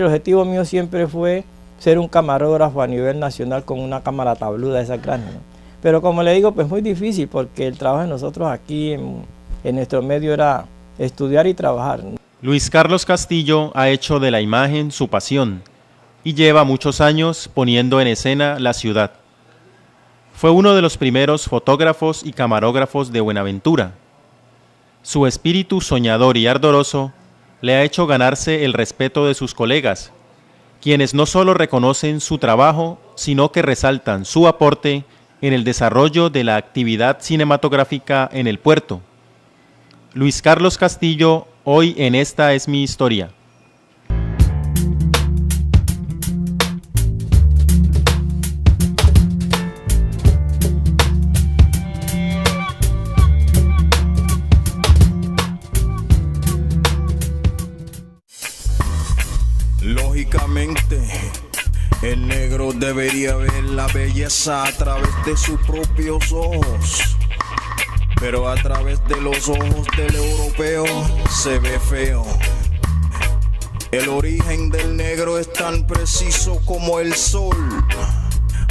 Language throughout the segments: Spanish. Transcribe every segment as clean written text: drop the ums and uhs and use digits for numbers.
El objetivo mío siempre fue ser un camarógrafo a nivel nacional con una cámara tabluda de esas grandes, ¿no? Pero como le digo, pues muy difícil porque el trabajo de nosotros aquí en nuestro medio era estudiar y trabajar, ¿no? Luis Carlos Castillo ha hecho de la imagen su pasión y lleva muchos años poniendo en escena la ciudad. Fue uno de los primeros fotógrafos y camarógrafos de Buenaventura. Su espíritu soñador y ardoroso le ha hecho ganarse el respeto de sus colegas, quienes no solo reconocen su trabajo, sino que resaltan su aporte en el desarrollo de la actividad cinematográfica en el puerto. Luis Carlos Castillo, hoy en Esta es mi historia. Lógicamente, el negro debería ver la belleza a través de sus propios ojos, pero a través de los ojos del europeo se ve feo. El origen del negro es tan preciso como el sol,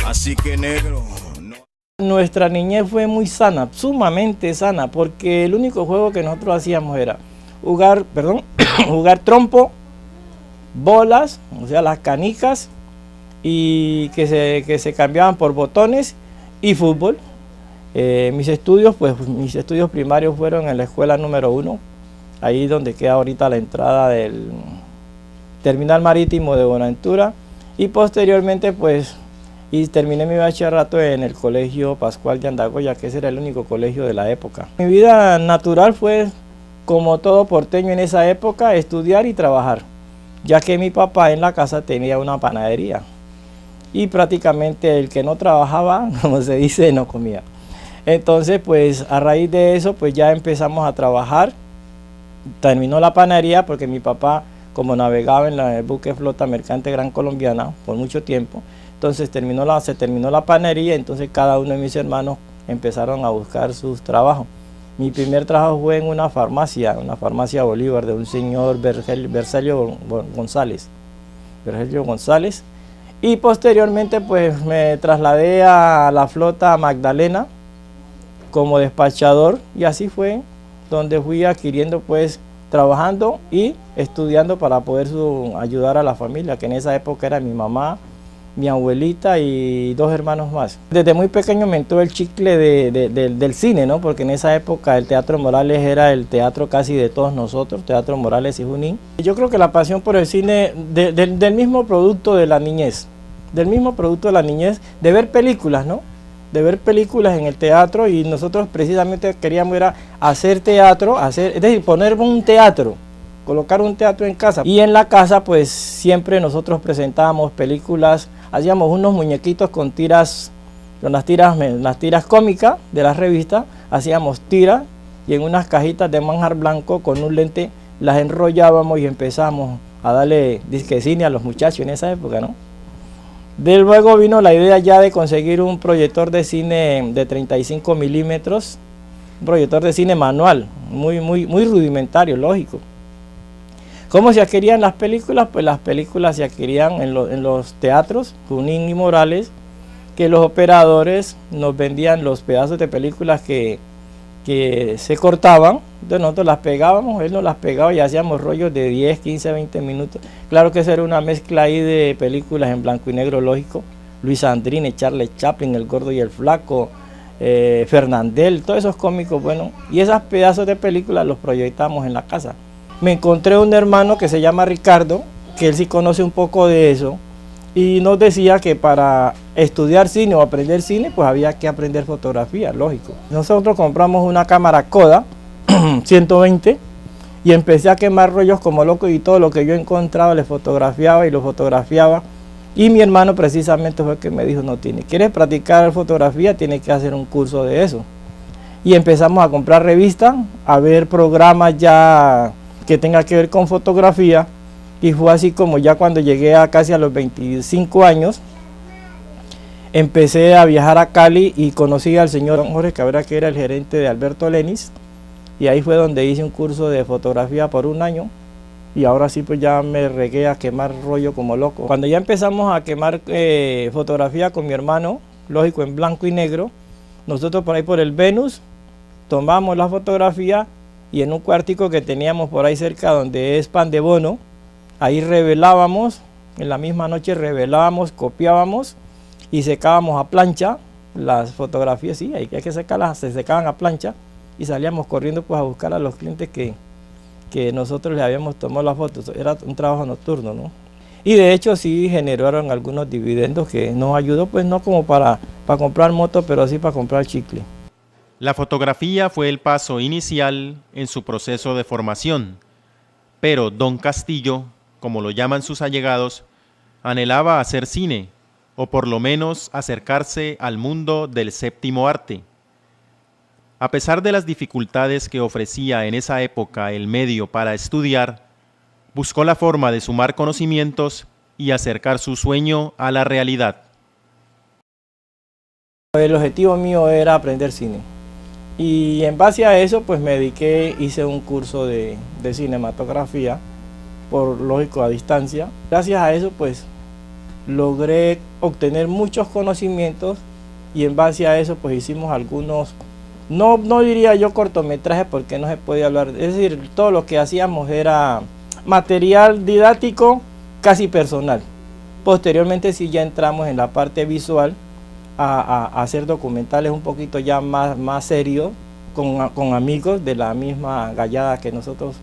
así que negro. Nuestra niñez fue muy sana, sumamente sana, porque el único juego que nosotros hacíamos era jugar trompo, bolas, o sea, las canicas, y que se cambiaban por botones, y fútbol. Mis estudios primarios fueron en la escuela número 1, ahí donde queda ahorita la entrada del terminal marítimo de Buenaventura, y posteriormente pues terminé mi bachillerato en el colegio Pascual de Andagoya, que ese era el único colegio de la época. Mi vida natural fue, como todo porteño en esa época, estudiar y trabajar, ya que mi papá en la casa tenía una panadería y prácticamente el que no trabajaba, como se dice, no comía. Entonces pues a raíz de eso pues ya empezamos a trabajar. Terminó la panadería porque mi papá, como navegaba en el buque flota mercante Gran Colombiana por mucho tiempo, entonces se terminó la panadería, entonces cada uno de mis hermanos empezaron a buscar sus trabajos. Mi primer trabajo fue en una farmacia Bolívar, de un señor Vergelio González, y posteriormente pues me trasladé a la flota Magdalena como despachador, y así fue donde fui adquiriendo, pues trabajando y estudiando para poder ayudar a la familia, que en esa época era mi mamá, mi abuelita y 2 hermanos más. Desde muy pequeño me entró el chicle del cine, ¿no? Porque en esa época el Teatro Morales era el teatro casi de todos nosotros, Teatro Morales y Junín. Yo creo que la pasión por el cine, del mismo producto de la niñez, de ver películas, ¿no? De ver películas en el teatro, y nosotros precisamente queríamos era hacer teatro, es decir, poner un teatro, colocar un teatro en casa. Y en la casa pues siempre nosotros presentábamos películas, hacíamos unos muñequitos con tiras, las tiras cómicas de las revistas, hacíamos tiras y en unas cajitas de manjar blanco con un lente las enrollábamos y empezamos a darle disque cine a los muchachos en esa época, ¿no? De luego vino la idea ya de conseguir un proyector de cine de 35 milímetros, un proyector de cine manual, muy rudimentario, lógico. ¿Cómo se adquirían las películas? Pues las películas se adquirían en los teatros, Junín y Morales, que los operadores nos vendían los pedazos de películas que se cortaban, entonces nosotros las pegábamos, él nos las pegaba y hacíamos rollos de 10, 15, 20 minutos. Claro que esa era una mezcla ahí de películas en blanco y negro, lógico. Luis Andrini, Charles Chaplin, El Gordo y el Flaco, Fernandel, todos esos cómicos, bueno, y esos pedazos de películas los proyectamos en la casa. Me encontré un hermano que se llama Ricardo, que él sí conoce un poco de eso, y nos decía que para estudiar cine o aprender cine, pues había que aprender fotografía, lógico. Nosotros compramos una cámara Kodak 120 y empecé a quemar rollos como loco, y todo lo que yo encontraba le fotografiaba y lo fotografiaba. Y mi hermano precisamente fue el que me dijo, no, ¿quieres practicar fotografía? Tienes que hacer un curso de eso. Y empezamos a comprar revistas, a ver programas ya que tengan que ver con fotografía. Y fue así como ya cuando llegué a casi a los 25 años, empecé a viajar a Cali y conocí al señor Jorge Cabrera, que era el gerente de Alberto Lenis, y ahí fue donde hice un curso de fotografía por un año, y ahora sí pues ya me regué a quemar rollo como loco. Cuando ya empezamos a quemar fotografía con mi hermano, lógico en blanco y negro, nosotros por ahí por el Venus tomamos la fotografía y en un cuartico que teníamos por ahí cerca donde es Pan de Bono, ahí revelábamos, en la misma noche revelábamos, copiábamos y secábamos a plancha las fotografías, sí, hay que secarlas, se secaban a plancha y salíamos corriendo pues a buscar a los clientes que nosotros les habíamos tomado las fotos. Era un trabajo nocturno, ¿no? Y de hecho sí generaron algunos dividendos que nos ayudó, pues no como para comprar moto, pero sí para comprar chicle. La fotografía fue el paso inicial en su proceso de formación, pero Don Castillo, como lo llaman sus allegados, anhelaba hacer cine, o por lo menos acercarse al mundo del séptimo arte. A pesar de las dificultades que ofrecía en esa época el medio para estudiar, buscó la forma de sumar conocimientos y acercar su sueño a la realidad. El objetivo mío era aprender cine y en base a eso pues me dediqué, hice un curso de cinematografía, por lógico a distancia. Gracias a eso pues logré obtener muchos conocimientos y en base a eso pues hicimos algunos, no diría yo cortometrajes porque no se podía hablar, es decir, todo lo que hacíamos era material didáctico casi personal. Posteriormente sí ya entramos en la parte visual a hacer documentales un poquito ya más serios con amigos de la misma gallada que nosotros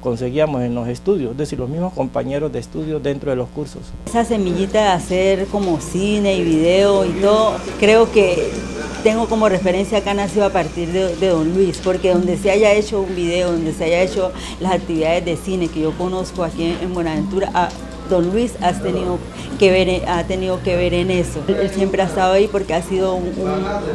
conseguíamos en los estudios, es decir, los mismos compañeros de estudio dentro de los cursos. Esa semillita de hacer como cine y video y todo, creo que tengo como referencia acá nació a partir de Don Luis, porque donde se haya hecho un video, donde se haya hecho las actividades de cine que yo conozco aquí en Buenaventura, Don Luis ha tenido que ver en eso. Él siempre ha estado ahí porque ha sido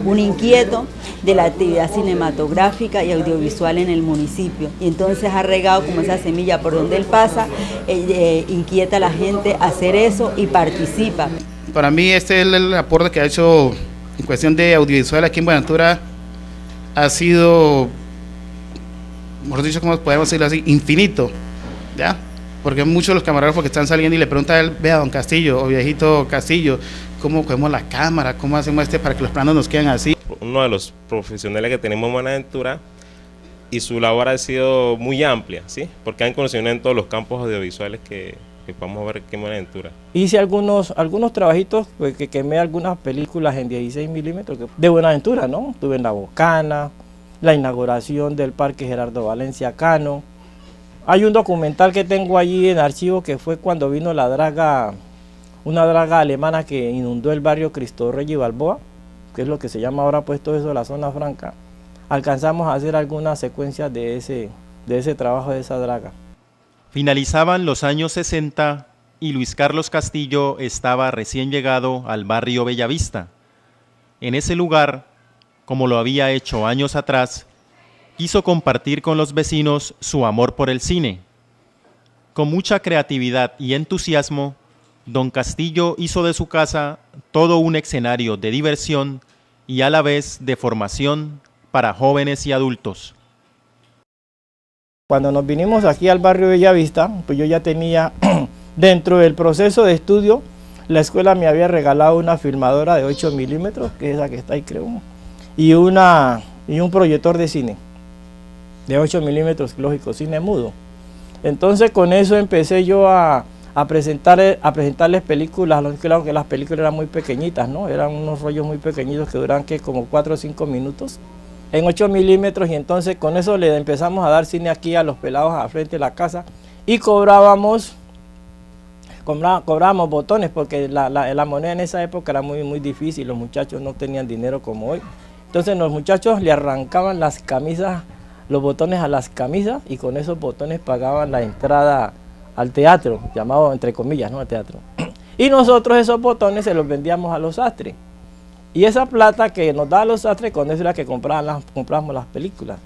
un inquieto de la actividad cinematográfica y audiovisual en el municipio. Y entonces ha regado como esa semilla por donde él pasa, inquieta a la gente a hacer eso y participa. Para mí este es el aporte que ha hecho en cuestión de audiovisual aquí en Buenaventura, ha sido, mejor dicho, como podemos decirlo así, infinito, ¿ya? Porque muchos de los camarógrafos que están saliendo y le preguntan a él, vea don Castillo o viejito Castillo, ¿cómo cogemos la cámara? ¿Cómo hacemos para que los planos nos queden así? Uno de los profesionales que tenemos en Buenaventura y su labor ha sido muy amplia, ¿sí? Porque han conocido en todos los campos audiovisuales que podemos ver aquí en Buenaventura. Hice algunos trabajitos, pues, que quemé algunas películas en 16 milímetros de Buenaventura, ¿no? Estuve en La Bocana, la inauguración del Parque Gerardo Valencia Cano. Hay un documental que tengo allí en archivo que fue cuando vino la draga, una draga alemana que inundó el barrio Cristo Rey y Balboa, que es lo que se llama ahora pues todo eso la zona franca. Alcanzamos a hacer algunas secuencias de ese trabajo de esa draga. Finalizaban los años 60 y Luis Carlos Castillo estaba recién llegado al barrio Bellavista. En ese lugar, como lo había hecho años atrás, quiso compartir con los vecinos su amor por el cine. Con mucha creatividad y entusiasmo, don Castillo hizo de su casa todo un escenario de diversión y a la vez de formación para jóvenes y adultos. Cuando nos vinimos aquí al barrio Bellavista, pues yo ya tenía, dentro del proceso de estudio, la escuela me había regalado una filmadora de 8 milímetros, que es esa que está ahí creo, y un proyector de cine de 8 milímetros, lógico, cine mudo. Entonces con eso empecé yo a presentarles películas, claro que las películas eran muy pequeñitas, ¿no? Eran unos rollos muy pequeñitos que duran como 4 o 5 minutos en 8 milímetros, y entonces con eso le empezamos a dar cine aquí a los pelados al frente de la casa y cobrábamos botones porque la moneda en esa época era muy difícil, los muchachos no tenían dinero como hoy. Entonces los muchachos le arrancaban las camisas, los botones a las camisas, y con esos botones pagaban la entrada al teatro, llamado entre comillas, ¿no?, al teatro. Y nosotros esos botones se los vendíamos a los sastres. Y esa plata que nos daban los sastres, con eso era que comprábamos las películas.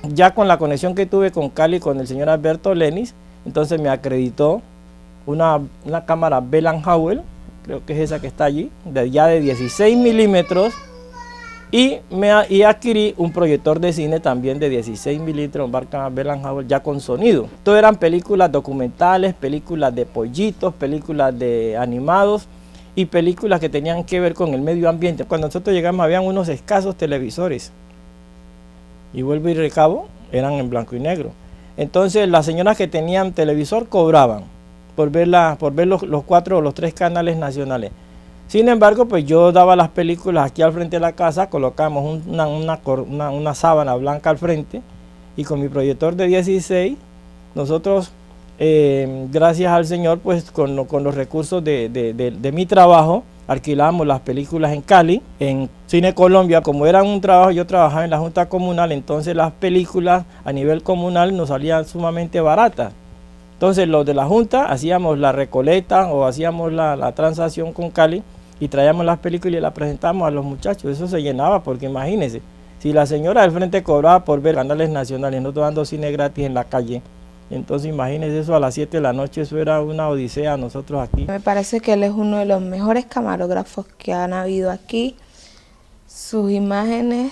Ya con la conexión que tuve con Cali, con el señor Alberto Lenis, entonces me acreditó una cámara Bell & Howell, creo que es esa que está allí, ya de 16 milímetros, Y adquirí un proyector de cine también de 16 milímetros, marca Bell & Howell, ya con sonido. Todo eran películas documentales, películas de pollitos, películas de animados y películas que tenían que ver con el medio ambiente. Cuando nosotros llegamos habían unos escasos televisores. Y vuelvo y recabo, eran en blanco y negro. Entonces las señoras que tenían televisor cobraban por ver los 4 o los 3 canales nacionales. Sin embargo, pues yo daba las películas aquí al frente de la casa, colocamos una sábana blanca al frente y con mi proyector de 16, nosotros, gracias al Señor, pues con los recursos de mi trabajo, alquilábamos las películas en Cali, en Cine Colombia. Como era un trabajo, yo trabajaba en la Junta Comunal, entonces las películas a nivel comunal nos salían sumamente baratas. Entonces los de la Junta hacíamos la recolecta o hacíamos la transacción con Cali, y traíamos las películas y las presentamos a los muchachos. Eso se llenaba porque imagínense, si la señora del frente cobraba por ver canales nacionales, nosotros dando cine gratis en la calle, entonces imagínense eso a las 7 de la noche, eso era una odisea a nosotros aquí. Me parece que él es uno de los mejores camarógrafos que han habido aquí. Sus imágenes,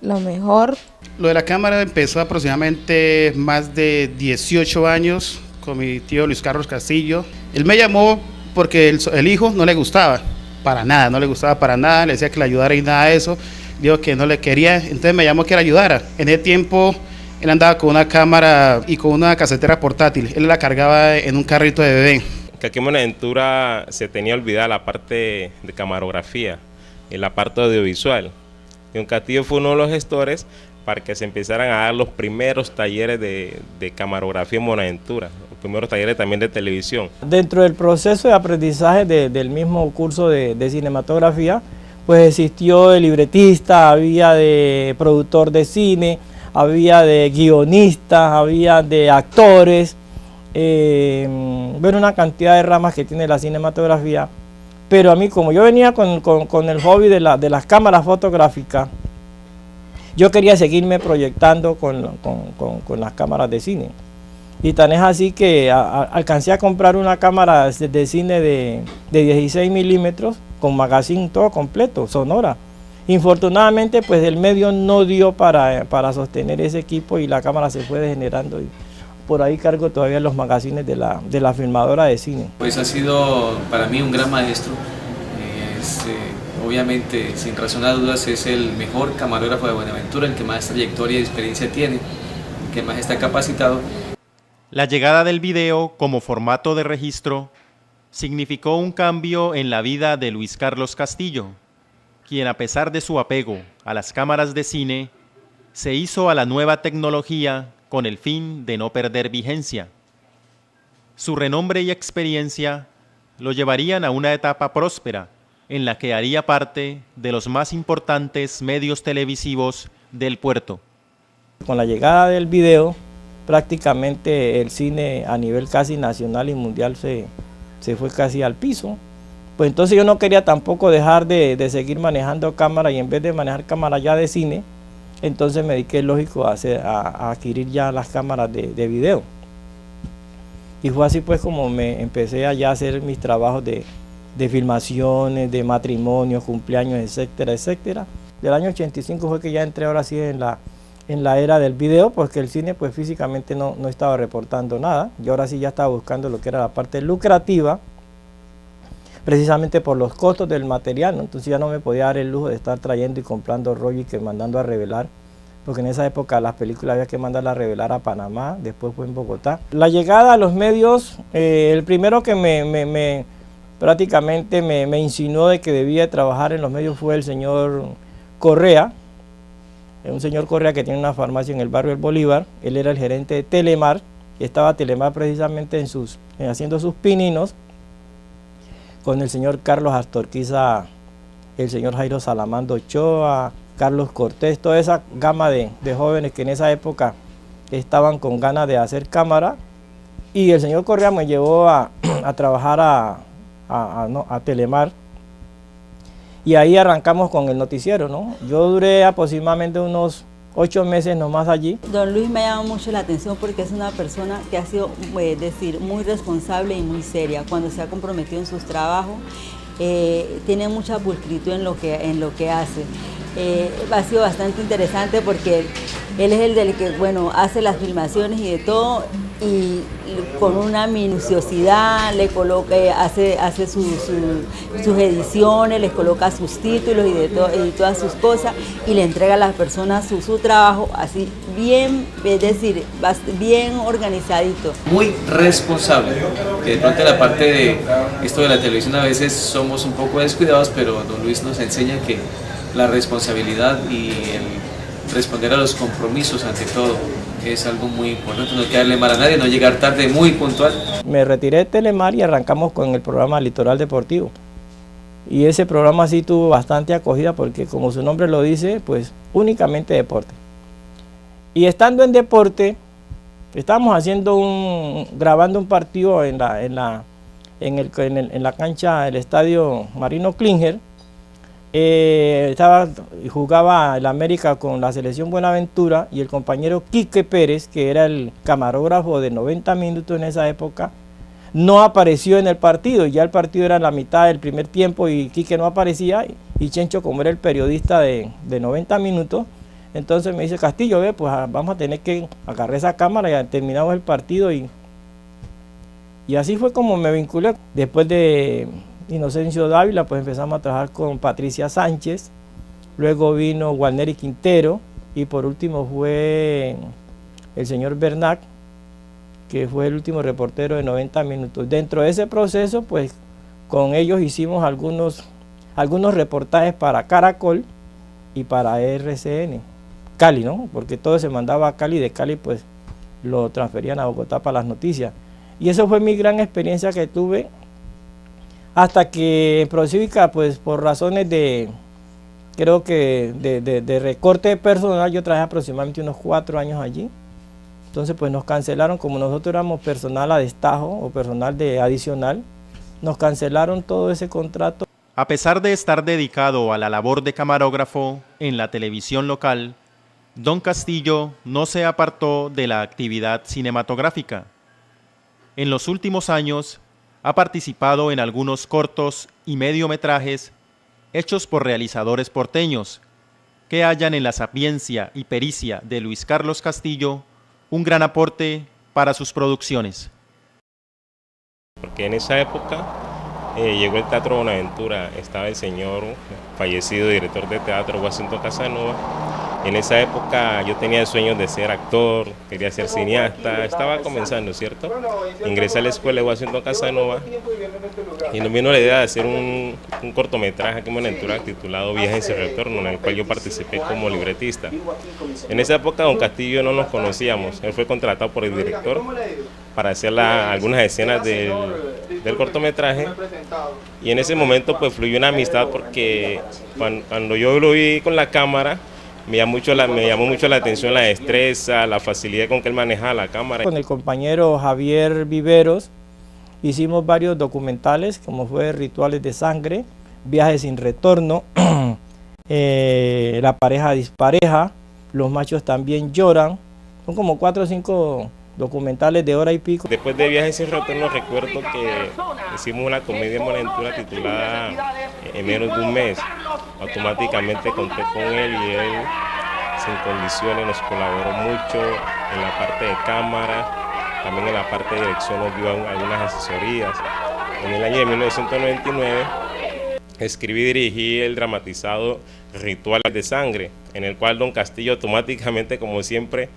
lo mejor. Lo de la cámara empezó aproximadamente más de 18 años con mi tío Luis Carlos Castillo. Él me llamó porque el hijo no le gustaba para nada, no le gustaba para nada, le decía que le ayudara y nada de eso, dijo que no le quería, entonces me llamó que le ayudara. En ese tiempo él andaba con una cámara y con una casetera portátil, él la cargaba en un carrito de bebé. Que aquí en Buenaventura se tenía olvidada la parte de camarografía y la parte audiovisual. Y don Castillo fue uno de los gestores para que se empezaran a dar los primeros talleres de camarografía en Buenaventura, los primeros talleres también de televisión. Dentro del proceso de aprendizaje del mismo curso de cinematografía, pues existió de libretista, había de productor de cine, había de guionista, había de actores, bueno, una cantidad de ramas que tiene la cinematografía. Pero a mí, como yo venía con el hobby de las cámaras fotográficas, yo quería seguirme proyectando con las cámaras de cine. Y tan es así que alcancé a comprar una cámara de cine de 16 milímetros con magazine todo completo, sonora. Infortunadamente, pues el medio no dio para sostener ese equipo y la cámara se fue degenerando. Y por ahí cargo todavía los magazines de la filmadora de cine. Pues ha sido para mí un gran maestro. Obviamente, sin razón a dudas, es el mejor camarógrafo de Buenaventura, el que más trayectoria y experiencia tiene, el que más está capacitado. La llegada del video como formato de registro significó un cambio en la vida de Luis Carlos Castillo, quien a pesar de su apego a las cámaras de cine, se hizo a la nueva tecnología con el fin de no perder vigencia. Su renombre y experiencia lo llevarían a una etapa próspera, en la que haría parte de los más importantes medios televisivos del puerto. Con la llegada del video, prácticamente el cine a nivel casi nacional y mundial se fue casi al piso. Pues entonces yo no quería tampoco dejar de seguir manejando cámara, y en vez de manejar cámara ya de cine, entonces me dediqué, lógico, a adquirir ya las cámaras de video. Y fue así pues como me empecé a ya hacer mis trabajos de filmaciones, de matrimonios, cumpleaños, etcétera, etcétera. Del año 85 fue que ya entré ahora sí en la era del video, porque el cine pues físicamente no estaba reportando nada. Yo ahora sí ya estaba buscando lo que era la parte lucrativa, precisamente por los costos del material, ¿no? Entonces ya no me podía dar el lujo de estar trayendo y comprando rollo y que mandando a revelar, porque en esa época las películas había que mandarlas a revelar a Panamá, después fue en Bogotá. La llegada a los medios, el primero que prácticamente me insinuó de que debía trabajar en los medios fue el señor Correa, un señor Correa que tiene una farmacia en el barrio del Bolívar. Él era el gerente de Telemar, y estaba Telemar precisamente haciendo sus pininos con el señor Carlos Astorquiza, el señor Jairo Salamando Ochoa, Carlos Cortés, toda esa gama de jóvenes que en esa época estaban con ganas de hacer cámara. Y el señor Correa me llevó a trabajar a Telemar, y ahí arrancamos con el noticiero, ¿no? Yo duré aproximadamente unos 8 meses nomás allí. Don Luis me llama mucho la atención porque es una persona que ha sido, muy responsable y muy seria cuando se ha comprometido en sus trabajos. Tiene mucha pulcritud en lo que hace. Ha sido bastante interesante porque él es el del que, bueno, hace las filmaciones y de todo, y con una minuciosidad le coloca, hace sus ediciones, les coloca sus títulos y todas sus cosas, y le entrega a las personas su trabajo así bien, es decir, bien organizadito. Muy responsable, que de pronto la parte de esto de la televisión a veces somos un poco descuidados, pero don Luis nos enseña que la responsabilidad y el responder a los compromisos ante todo es algo muy importante, no quedarle mal a nadie, no llegar tarde, muy puntual. Me retiré de Telemar y arrancamos con el programa Litoral Deportivo. Y ese programa sí tuvo bastante acogida porque, como su nombre lo dice, pues únicamente deporte. Y estando en deporte, estábamos grabando un partido en la cancha del estadio Marino Klinger. Jugaba el América con la selección Buenaventura y el compañero Quique Pérez, que era el camarógrafo de 90 minutos en esa época, no apareció en el partido. Ya el partido era la mitad del primer tiempo y Quique no aparecía, y Chencho, como era el periodista de 90 minutos, entonces me dice: Castillo, pues vamos a tener que agarrar esa cámara, y terminamos el partido, y así fue como me vinculé. Después de Inocencio Dávila, pues empezamos a trabajar con Patricia Sánchez, luego vino Walneri Quintero, y por último fue el señor Bernac, que fue el último reportero de 90 minutos. Dentro de ese proceso, pues con ellos hicimos algunos reportajes para Caracol y para RCN, Cali, ¿no? Porque todo se mandaba a Cali, de Cali pues lo transferían a Bogotá para las noticias. Y eso fue mi gran experiencia que tuve, hasta que en ProCívica, pues por razones de recorte personal, yo trabajé aproximadamente unos 4 años allí. Entonces pues nos cancelaron, como nosotros éramos personal a destajo o personal adicional, nos cancelaron todo ese contrato. A pesar de estar dedicado a la labor de camarógrafo en la televisión local, don Castillo no se apartó de la actividad cinematográfica. En los últimos años ha participado en algunos cortos y mediometrajes hechos por realizadores porteños que hallan en la sapiencia y pericia de Luis Carlos Castillo un gran aporte para sus producciones. Porque en esa época llegó el Teatro Buenaventura, estaba el señor fallecido director de teatro Washington Casanova. En esa época yo tenía sueños de ser actor, quería ser cineasta, estaba comenzando, ¿cierto? Ingresé a la escuela de Washington Casanova y nos vino la idea de hacer un cortometraje aquí en Buenaventura titulado Viajes sin retorno, en el cual yo participé como libretista. En esa época don Castillo no nos conocíamos, él fue contratado por el director para hacer algunas escenas del cortometraje, y en ese momento pues fluyó una amistad, porque cuando yo lo vi con la cámara, me llamó mucho la atención la destreza, la facilidad con que él manejaba la cámara. Con el compañero Javier Viveros hicimos varios documentales, como fue Rituales de Sangre, Viajes sin Retorno, La Pareja Dispareja, Los Machos También Lloran. Son como 4 o 5 documentales de hora y pico. Después de Viajes sin Retorno recuerdo que hicimos una comedia en Buenaventura titulada En menos de un mes. Automáticamente conté con él y él sin condiciones nos colaboró mucho en la parte de cámara, también en la parte de dirección nos dio algunas asesorías. En el año de 1999 escribí y dirigí el dramatizado Rituales de Sangre, en el cual don Castillo automáticamente, como siempre,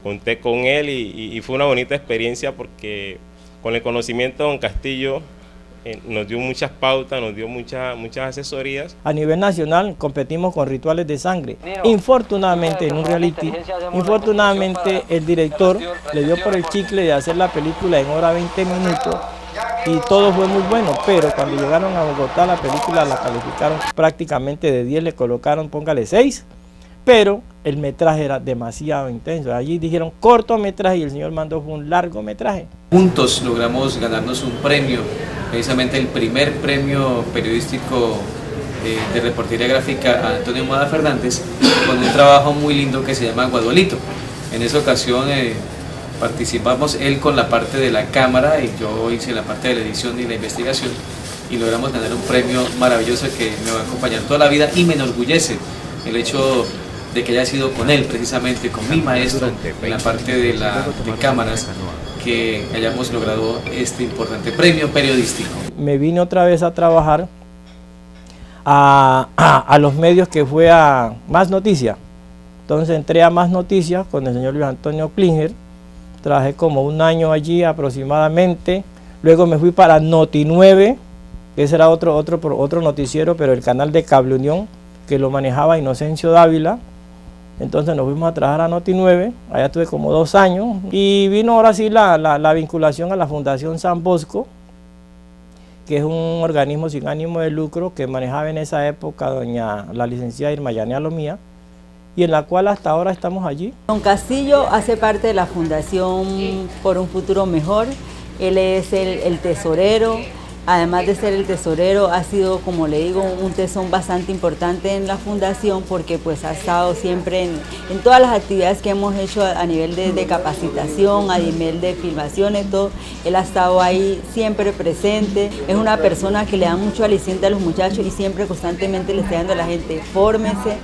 conté con él y fue una bonita experiencia, porque con el conocimiento de don Castillo nos dio muchas pautas, nos dio muchas asesorías. A nivel nacional competimos con Rituales de Sangre. Infortunadamente, en un reality, el director le dio por el chicle de hacer la película en hora 20 minutos y todo fue muy bueno, pero cuando llegaron a Bogotá la película la calificaron prácticamente de 10, le colocaron, póngale 6, pero el metraje era demasiado intenso. Allí dijeron cortometraje y el señor mandó fue un largometraje. Juntos logramos ganarnos un premio, precisamente el primer premio periodístico de reportería gráfica a Antonio Moda Fernández, con un trabajo muy lindo que se llama Guadualito. En esa ocasión participamos él con la parte de la cámara y yo hice la parte de la edición y la investigación, y logramos ganar un premio maravilloso que me va a acompañar toda la vida y me enorgullece, el hecho de que haya sido con él, precisamente con mi maestro, en la parte de cámaras, que hayamos logrado este importante premio periodístico. Me vine otra vez a trabajar a los medios, que fue a Más Noticias. Entonces entré a Más Noticias con el señor Luis Antonio Klinger, trabajé como un año allí aproximadamente, luego me fui para Noti9, que ese era otro noticiero, pero el canal de Cable Unión, que lo manejaba Inocencio Dávila. Entonces nos fuimos a trabajar a Noti9, allá tuve como 2 años, y vino ahora sí la vinculación a la Fundación San Bosco, que es un organismo sin ánimo de lucro que manejaba en esa época la licenciada Irma Yanea Lomía, y en la cual hasta ahora estamos allí. Don Castillo hace parte de la Fundación por un Futuro Mejor. Él es el tesorero. Además de ser el tesorero, ha sido, como le digo, un tesón bastante importante en la fundación, porque pues ha estado siempre en todas las actividades que hemos hecho a nivel de capacitación, a nivel de filmaciones, todo. Él ha estado ahí siempre presente. Es una persona que le da mucho aliciente a los muchachos y siempre constantemente le está dando a la gente: fórmese,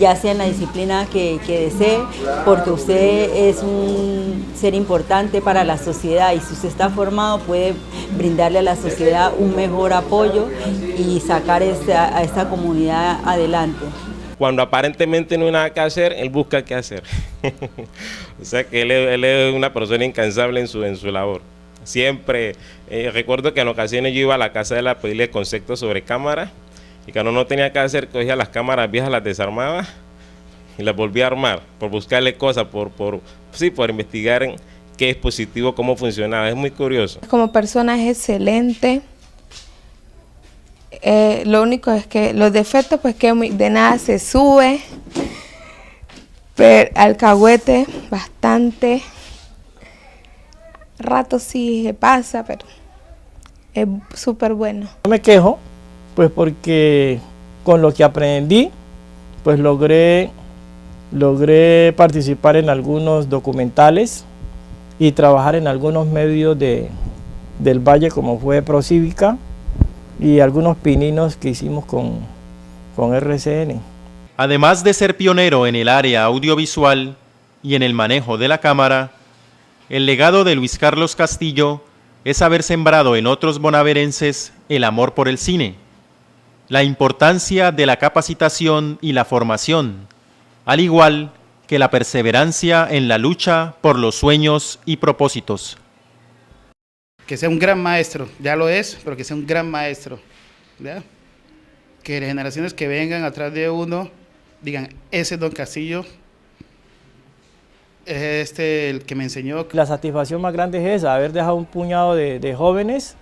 ya sea en la disciplina que desee, porque usted es un ser importante para la sociedad, y si usted está formado puede brindarle a la sociedad un mejor apoyo y sacar a esta comunidad adelante. Cuando aparentemente no hay nada que hacer, él busca qué hacer. O sea que él es una persona incansable en su labor. Siempre, recuerdo que en ocasiones yo iba a la casa de él a pedirle conceptos sobre cámaras, y cuando no tenía que hacer, cogía las cámaras viejas, las desarmaba y las volvía a armar, por buscarle cosas, por investigar en qué dispositivo, cómo funcionaba. Es muy curioso. Como persona es excelente. Lo único es que los defectos, pues que de nada se sube, pero alcahuete bastante. Rato sí se pasa, pero es súper bueno. No me quejo, pues porque con lo que aprendí, pues logré participar en algunos documentales y trabajar en algunos medios del Valle, como fue Procívica, y algunos pininos que hicimos con RCN. Además de ser pionero en el área audiovisual y en el manejo de la cámara, el legado de Luis Carlos Castillo es haber sembrado en otros bonaerenses el amor por el cine, la importancia de la capacitación y la formación, al igual que la perseverancia en la lucha por los sueños y propósitos. Que sea un gran maestro, ya lo es, pero que sea un gran maestro, ¿verdad? Que las generaciones que vengan atrás de uno digan: ese es don Castillo, es el que me enseñó. La satisfacción más grande es esa, haber dejado un puñado de jóvenes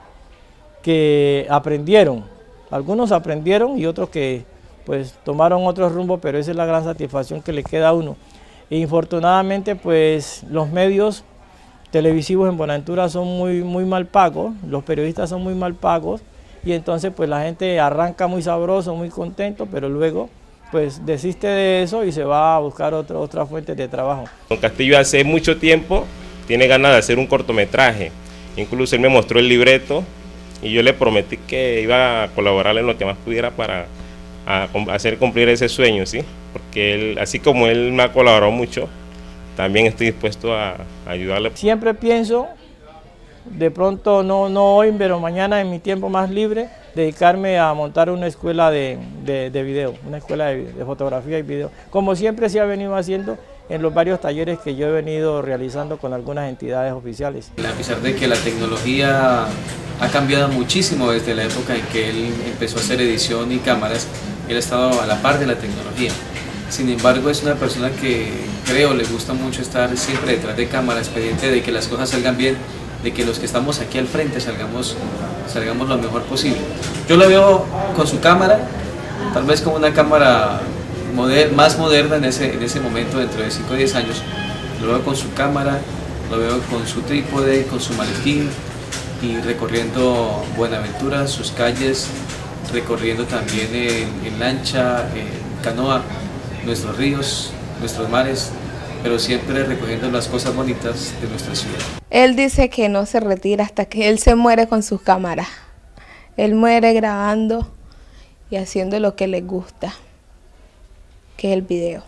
que aprendieron. Algunos aprendieron y otros que pues tomaron otro rumbo, pero esa es la gran satisfacción que le queda a uno. E infortunadamente pues los medios televisivos en Buenaventura son muy mal pagos, los periodistas son muy mal pagos, y entonces pues la gente arranca muy sabroso, muy contento, pero luego pues desiste de eso y se va a buscar otra fuente de trabajo. Don Castillo hace mucho tiempo tiene ganas de hacer un cortometraje, incluso él me mostró el libreto y yo le prometí que iba a colaborar en lo que más pudiera para hacer cumplir ese sueño, ¿sí? Porque él, así como él me ha colaborado mucho, también estoy dispuesto a ayudarle. Siempre pienso, de pronto no hoy, pero mañana en mi tiempo más libre, dedicarme a montar una escuela de video, una escuela de fotografía y video, como siempre se ha venido haciendo en los varios talleres que yo he venido realizando con algunas entidades oficiales. A pesar de que la tecnología ha cambiado muchísimo desde la época en que él empezó a hacer edición y cámaras, él ha estado a la par de la tecnología. Sin embargo, es una persona que creo le gusta mucho estar siempre detrás de cámaras, pendiente de que las cosas salgan bien, de que los que estamos aquí al frente salgamos lo mejor posible. Yo lo veo con su cámara, tal vez como una cámara más moderna en ese momento, dentro de 5 o 10 años. Lo veo con su cámara, lo veo con su trípode, con su maletín, y recorriendo Buenaventura, sus calles, recorriendo también en lancha, en canoa, nuestros ríos, nuestros mares, pero siempre recogiendo las cosas bonitas de nuestra ciudad. Él dice que no se retira hasta que él se muere con sus cámaras. Él muere grabando y haciendo lo que le gusta. que es el video.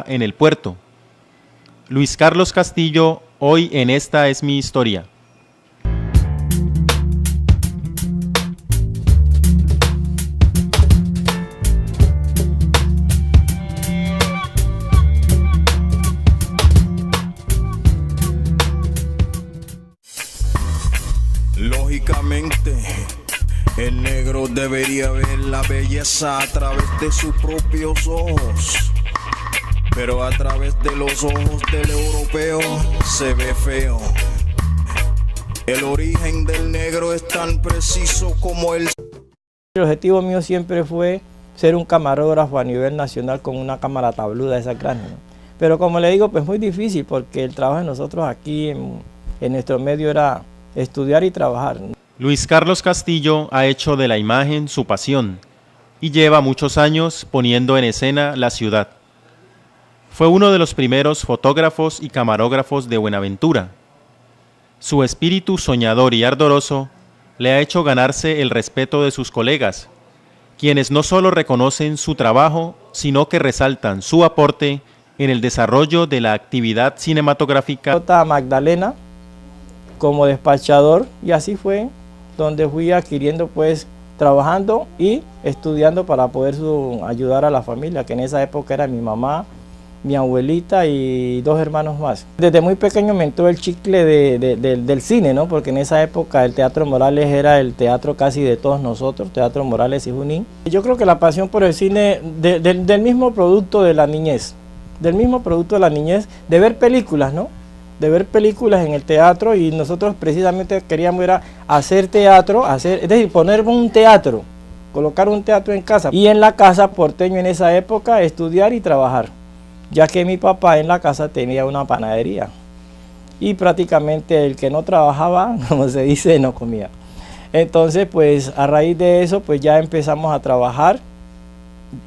En el puerto. Luis Carlos Castillo, hoy en Esta es mi historia. Lógicamente, el negro debería ver la belleza a través de sus propios ojos. Pero a través de los ojos del europeo se ve feo. El origen del negro es tan preciso como el... El objetivo mío siempre fue ser un camarógrafo a nivel nacional con una cámara tabluda esa grande, ¿no? Pero como le digo, pues muy difícil porque el trabajo de nosotros aquí en nuestro medio era estudiar y trabajar, ¿no? Luis Carlos Castillo ha hecho de la imagen su pasión y lleva muchos años poniendo en escena la ciudad. Fue uno de los primeros fotógrafos y camarógrafos de Buenaventura. Su espíritu soñador y ardoroso le ha hecho ganarse el respeto de sus colegas, quienes no solo reconocen su trabajo, sino que resaltan su aporte en el desarrollo de la actividad cinematográfica. Magdalena como despachador, y así fue donde fui adquiriendo, pues trabajando y estudiando para poder ayudar a la familia, que en esa época era mi mamá, mi abuelita y 2 hermanos más. Desde muy pequeño me entró el chicle del cine, ¿no? Porque en esa época el Teatro Morales era el teatro casi de todos nosotros, Teatro Morales y Junín. Yo creo que la pasión por el cine, del mismo producto de la niñez, de ver películas, ¿no? De ver películas en el teatro, y nosotros precisamente queríamos era hacer teatro, es decir, poner un teatro, colocar un teatro en casa, y en la casa porteño en esa época estudiar y trabajar, ya que mi papá en la casa tenía una panadería y prácticamente el que no trabajaba, como se dice, no comía. Entonces, pues a raíz de eso, pues ya empezamos a trabajar.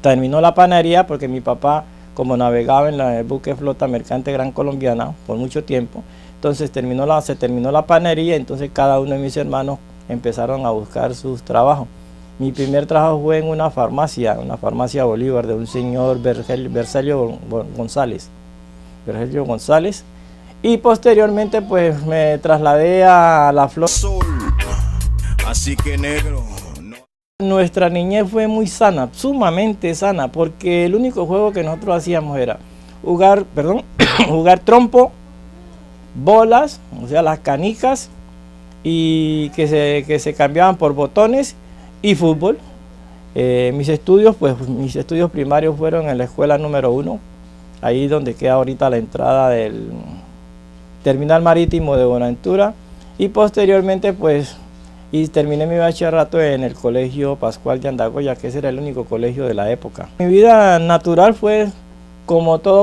Terminó la panadería porque mi papá, como navegaba en el buque flota mercante Gran Colombiana por mucho tiempo, entonces se terminó la panadería, entonces cada uno de mis hermanos empezaron a buscar sus trabajos. Mi primer trabajo fue en una farmacia Bolívar, de un señor Vergelio González, y posteriormente pues me trasladé a La Flor. Así que negro. No. Nuestra niñez fue muy sana, sumamente sana, porque el único juego que nosotros hacíamos era jugar trompo, bolas, o sea las canicas, y que se cambiaban por botones, y fútbol. Mis estudios primarios fueron en la escuela número 1, ahí donde queda ahorita la entrada del terminal marítimo de Buenaventura, y posteriormente pues terminé mi bachillerato en el colegio Pascual de Andagoya, que ese era el único colegio de la época. Mi vida natural fue como todo.